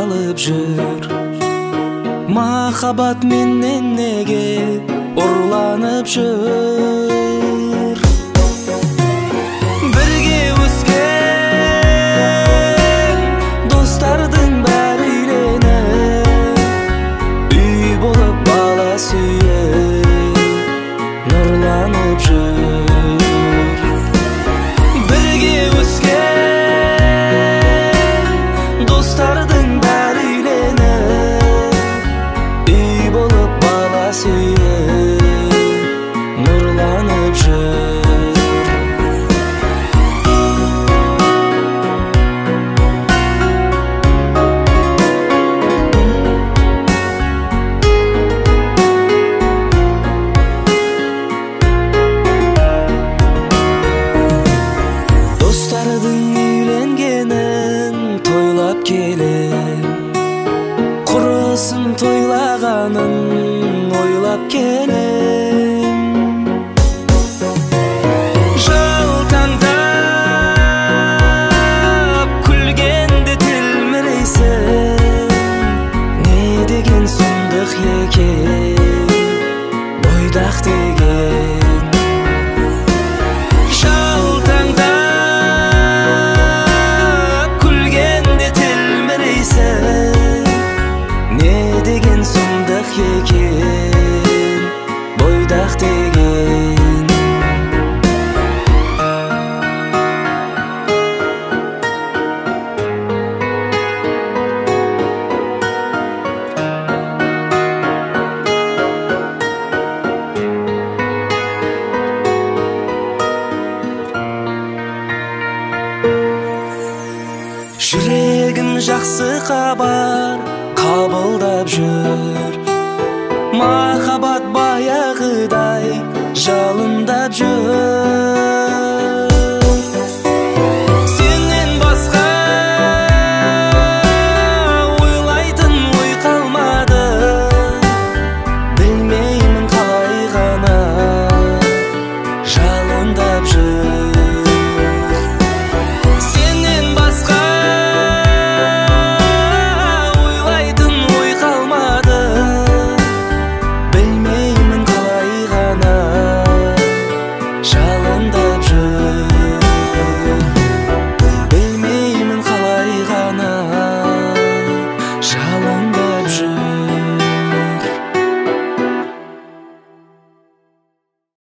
алып жүр. Махаббат менен неге урланып жүр. Бирге өскен достардын баары үйленип, үй болуп бала сүйүп нурланып жүр. Бирге өскен достардын баары үйленип, үй болуп бала сүйүп нурланып жүр. Достардың үйленгенін тойлап келем, құрысын тойлағанын ойлап келем. Жалтаңдап күлгенде телмірейсің, не деген сұмдық екен бойдақ деген. Екен бойдақ деген. Жүрегім жақсы хабар қабылдап жүр. Махаббат баяғыдай жалындап жүр. Сенен басқа ойлайтын ой қалмады, білмеймін қалай ғана жалындап жүр. Сенен басқа ойлайтын ой қалмады, білмеймін қалай ғана жалындап жүр. Білмеймін қалай ғана жалындап жүр.